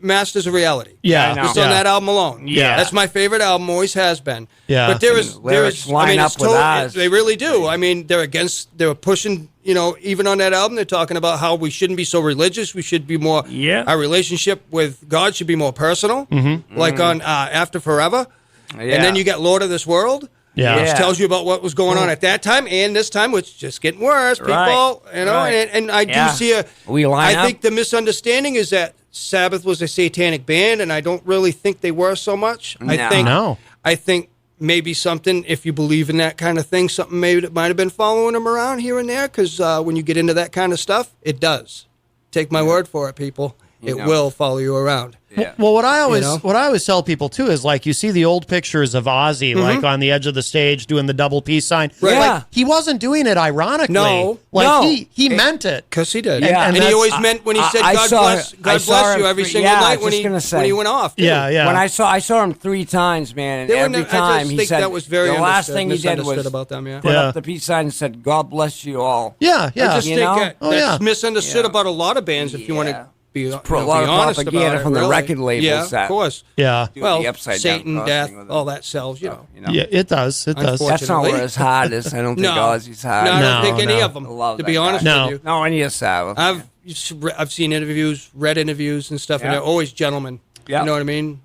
Masters of Reality. Yeah, I know. Just yeah. on that album alone. Yeah. That's my favorite album, always has been. Yeah. But there And is the lyrics line it's up with ours. They really do. I mean, they were pushing, even on that album, they're talking about how we shouldn't be so religious. We should be more, Yeah. our relationship with God should be more personal, like on After Forever. Yeah. And then you get Lord of this World. Yeah. Which Yeah. tells you about what was going on at that time and this time, which is just getting worse, people. Right. Right. And I do Yeah. see We line I up. think the misunderstanding is that Sabbath was a satanic band, and I don't really think they were so much. No. I think maybe something, if you believe in that kind of thing, something maybe that might have been following them around here and there, because when you get into that kind of stuff, it does. Take my word for it, people. It know. will follow you around. Yeah. Well, what I always know? tell people too is like you see the old pictures of Ozzy like on the edge of the stage doing the double peace sign. Right. Yeah. Like, he wasn't doing it ironically. No. like No. he meant it. Because he did. Yeah. And he that's- always meant when he said, I God saw- bless, I God saw bless him you every three- single yeah, I night was when just he, gonna say. when he went off. too. Yeah, yeah. When I saw him 3 times, man, and They were every I just time he think said that was very the last understood- thing he did misunderstood was about them, yeah. put Yeah. up the peace sign and said, "God bless you all." Yeah, I yeah. just You think know? that, Oh, that's yeah. misunderstood Yeah. about a lot of bands. If you want Yeah. to be, a be lot of honest propaganda about it, from the really. record labels Yeah, that- of course. yeah. Do Well, the upside Satan, down death, crossing with all them. that sells. You know. Yeah, it does. It does. Unfortunately. That's not where his heart is. I don't think No, Ozzy's heart. no, I No, don't think any no. of them. I love To that be guy. honest No. with you, No, any of Sabbath. I've seen interviews, read interviews and stuff, and Yeah. they're always gentlemen. Yeah. You know what I mean?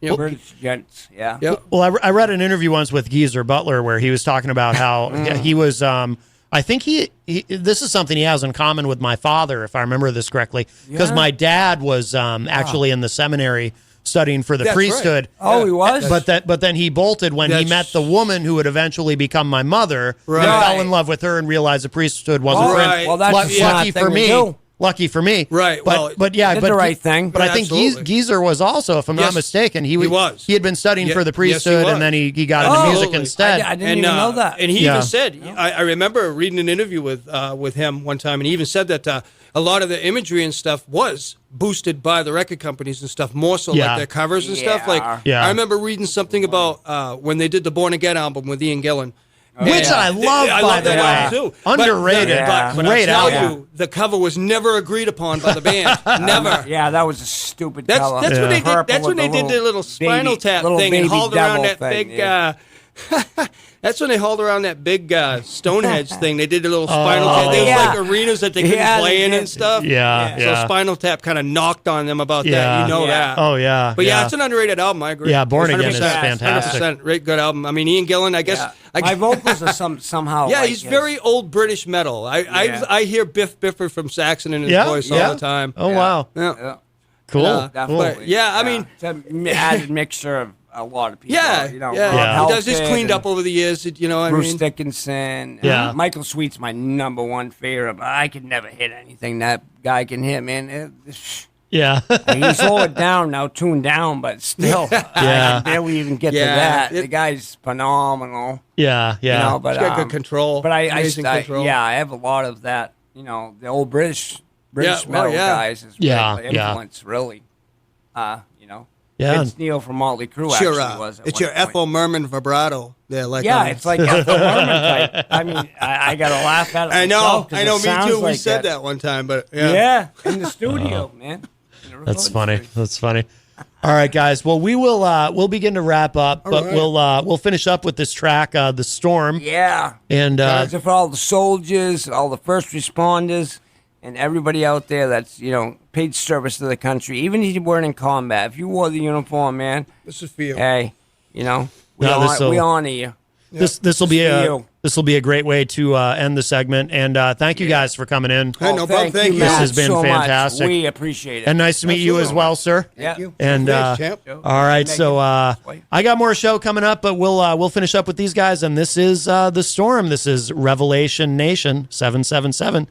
British gents. Yeah. Yep. Well, I read an interview once with Geezer Butler where he was talking about how he was. I think he this is something he has in common with my father, if I remember this correctly, because Yeah. my dad was actually in the seminary studying for the That's priesthood. right. Oh, he was? But then he bolted when he That's- met the woman who would eventually become my mother. Right. He fell in love with her and realized the priesthood wasn't for him. Right. Well, that's a smart lucky thing for to me. do. Lucky for me. Right, But well, but yeah, did but the right thing. But I think Absolutely. Geezer was also, if I'm not Yes, mistaken, he was. He had been studying Yeah, for the yes, he priesthood, was. and then he got into Oh, music absolutely. instead. I didn't even know that. And he Yeah. even said, I remember reading an interview with him one time, and he even said that a lot of the imagery and stuff was boosted by the record companies and stuff, more so Yeah. like their covers and stuff. Yeah. Like Yeah. I remember reading something about when they did the Born Again album with Ian Gillan. Which I love, I by love the that way. album too. Underrated. But Great I'll tell album. you, the cover was never agreed upon by the band. Never. Yeah, that was a stupid That's color. that's when they did. Purple That's when with they did the little Spinal baby- Tap little thing and baby hauled around devil that thing, big. yeah. That's when they hauled around that big Stonehenge thing. They did a little Spinal Tap. There was yeah. like arenas that they couldn't Yeah, play they in did. and stuff. Yeah, So yeah. Spinal Tap kind of knocked on them about Yeah. that. You know Yeah. that. Oh yeah. But yeah, it's an underrated album. I agree. Yeah, Born Again is 100%, fantastic. 100%. Great, good album. I mean, Ian Gillan. I guess. Yeah. My vocals are somehow. Yeah, like he's his. very old British metal. Yeah. I hear Biff Bifford from Saxon in his Yeah, voice yeah. all the time. Oh Yeah. wow. Yeah. Yeah, Cool. definitely. But, yeah, I mean- it's a added mixture of a lot of people. Yeah, you know, yeah. Rob He does this Halford cleaned and up over the years. You know, what I Bruce mean, Dickinson. Yeah. Michael Sweet's my number one favorite, but I could never hit anything that guy can hit, man. Yeah. He's slowed down now, tuned down, but still, Yeah. I can barely even get to Yeah, that. it- The guy's phenomenal. yeah. You know, but he's got good control. But Amazing control. yeah, I have a lot of that. You know, the old British Yeah, well, metal yeah. guys is Yeah, really yeah. influence, really. You know, Yeah. Vince Neil from Motley Crue It's your, actually was. At it's one your point. Ethel Merman vibrato. Yeah, like Yeah, it's like Ethel Merman type. I mean, I got to laugh at it. I know, myself 'cause I know. it Me sounds too. We like said that one time, but yeah. Yeah, in the studio, man. In the That's recording funny. studio. That's funny. All right, guys. Well, we'll begin to wrap up, but we'll finish up with this track, "The Storm." Yeah. And for all the soldiers, all the first responders, and everybody out there that's paid service to the country. Even if you weren't in combat, if you wore the uniform, man, This is for you. hey, we honor you. this will be a great way to end the segment. And thank you guys for coming in. Hey, no problem. Thank you. This Matt, has been so fantastic. Much. We appreciate it. And nice to meet you as well, sir. Yeah. you. And Thanks, champ. all right, so I got more show coming up, but we'll finish up with these guys. And this is The Storm. This is Revelation Nation 777.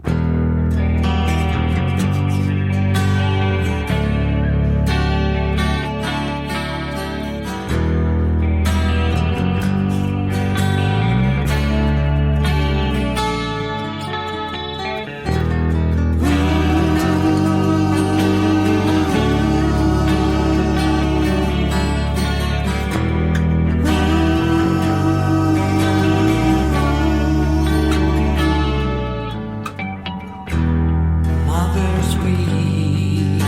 Mothers weep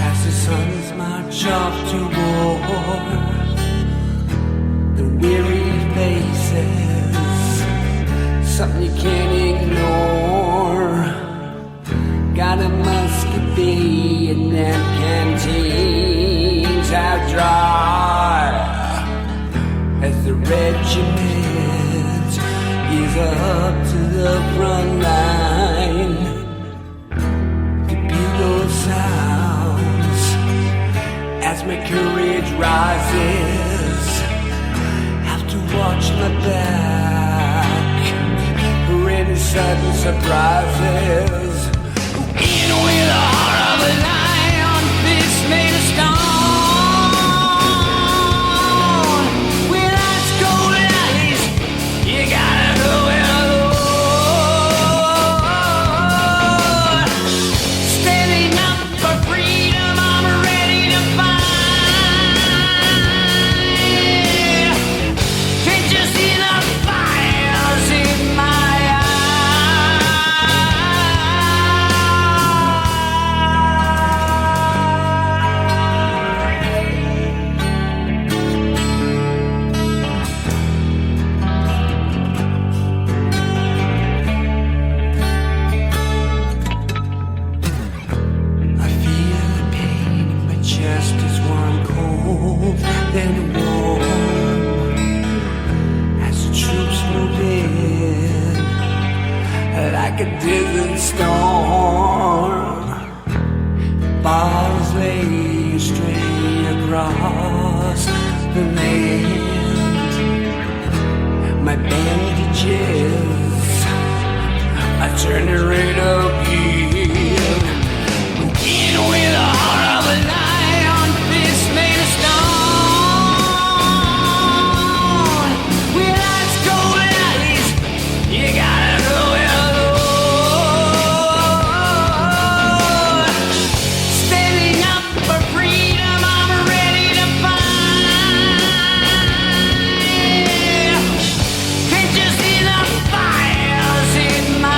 as the sons march off to war. The weary faces, something you can't ignore. Got a musket bee and them canteens out dry as the regiment is up to the front line. Bugle sounds as my courage rises. Have to watch my back for any sudden surprises. In with the heart of a lion, fist made of stone. With ice cold eyes, you gotta go it alone. Standing up for freedom, I'm ready to fight. Can't you see the fires in my I feel the pain in my chest as warm cold, then warm as the troops move in like a desert storm. Bars lay straight across the land. My bandages I turn it right up here. In with the heart of a lion, fist made of stone. With ice cold eyes, you gotta go it alone. Standing up for freedom, I'm ready to fight. Can't you see the fires in my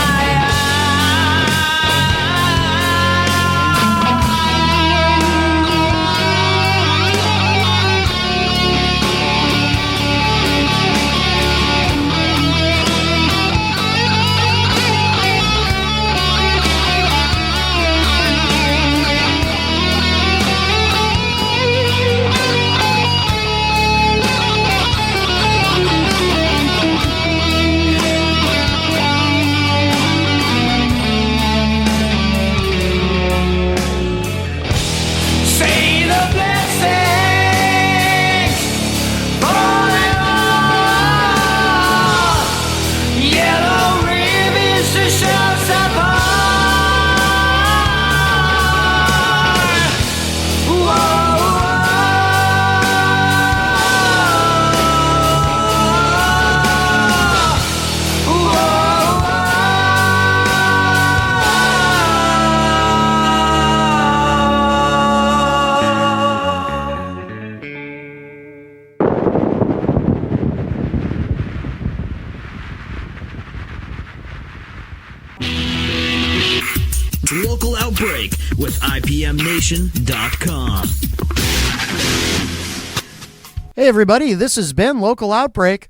say the blessings forever. Yellow ribbons to show support. Local Outbreak with IPMNation.com. Hey, everybody, this has been Local Outbreak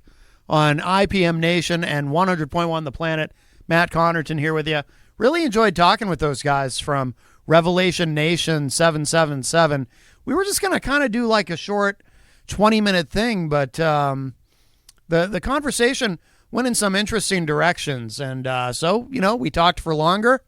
on IPM Nation and 100.1 The Planet. Matt Connerton here with you. Really enjoyed talking with those guys from Revelation Nation 777. We were just going to kind of do like a short 20-minute thing, but the conversation went in some interesting directions. And so, we talked for longer,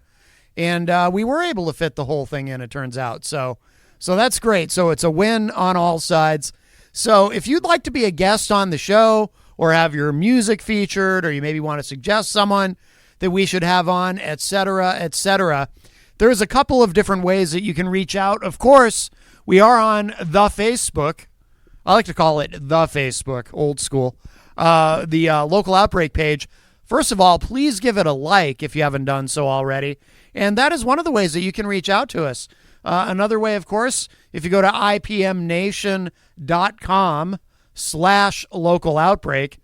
and we were able to fit the whole thing in, it turns out. So that's great. So it's a win on all sides. So if you'd like to be a guest on the show or have your music featured, or you maybe want to suggest someone that we should have on, etc., there's a couple of different ways that you can reach out. Of course, we are on the Facebook. I like to call it the Facebook, old school. The Local Outbreak page. First of all, please give it a like if you haven't done so already. And that is one of the ways that you can reach out to us. Another way, of course, if you go to ipmnation.com/local outbreak,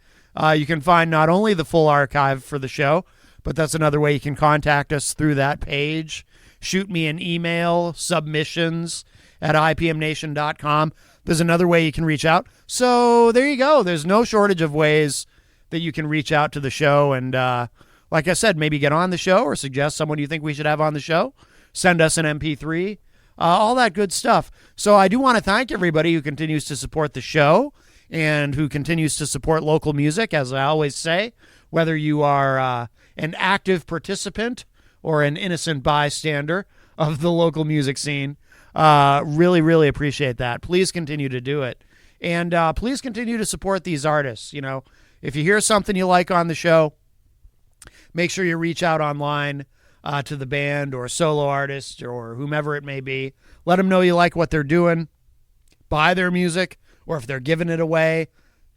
you can find not only the full archive for the show, but that's another way you can contact us through that page. Shoot me an email, submissions at ipmnation.com. There's another way you can reach out. So there you go. There's no shortage of ways that you can reach out to the show. And like I said, maybe get on the show or suggest someone you think we should have on the show. Send us an MP3. All that good stuff. So I do want to thank everybody who continues to support the show and who continues to support local music, as I always say, whether you are an active participant or an innocent bystander of the local music scene. Really, really appreciate that. Please continue to do it. And please continue to support these artists. If you hear something you like on the show, make sure you reach out online to the band or solo artist or whomever it may be. Let them know you like what they're doing. Buy their music, or if they're giving it away,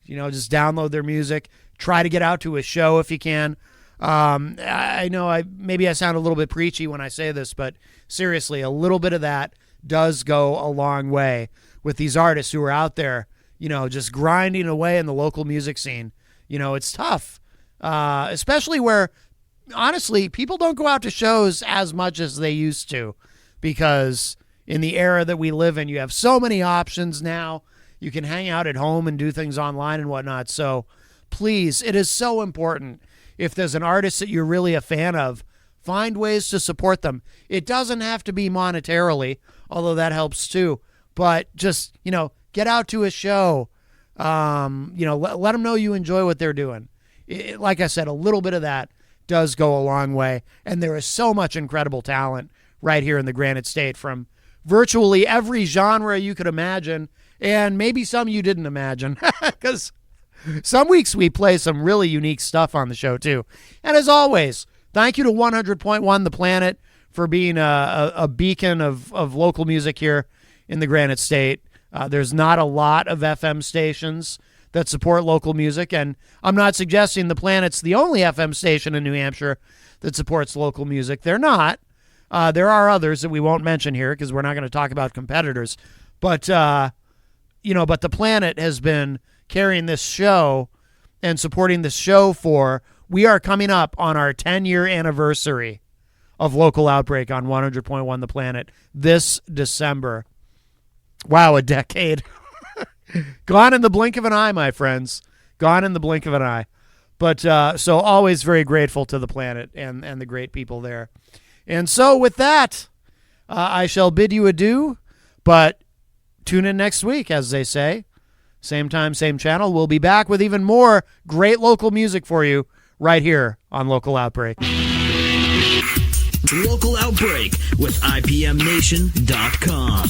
just download their music. Try to get out to a show if you can. I know maybe I sound a little bit preachy when I say this, but seriously, a little bit of that does go a long way with these artists who are out there, just grinding away in the local music scene. It's tough, especially where, honestly, people don't go out to shows as much as they used to, because in the era that we live in, you have so many options now. You can hang out at home and do things online and whatnot. So please, it is so important. If there's an artist that you're really a fan of, find ways to support them. It doesn't have to be monetarily, although that helps too. But just, get out to a show. Let them know you enjoy what they're doing. Like I said, a little bit of that does go a long way. And there is so much incredible talent right here in the Granite State from virtually every genre you could imagine, and maybe some you didn't imagine, because some weeks we play some really unique stuff on the show too. And as always, thank you to 100.1 The Planet for being a beacon of local music here in the Granite State. There's not a lot of FM stations that support local music, and I'm not suggesting The Planet's the only FM station in New Hampshire that supports local music. They're not. There are others that we won't mention here because we're not going to talk about competitors. But, but The Planet has been carrying this show and supporting this show we are coming up on our 10-year anniversary of Local Outbreak on 100.1 The Planet this December. Wow, a decade. Gone in the blink of an eye, my friends. Gone in the blink of an eye. But so always very grateful to The Planet and the great people there. And so with that, I shall bid you adieu, but tune in next week, as they say. Same time, same channel. We'll be back with even more great local music for you right here on Local Outbreak. Local Outbreak with IPMNation.com.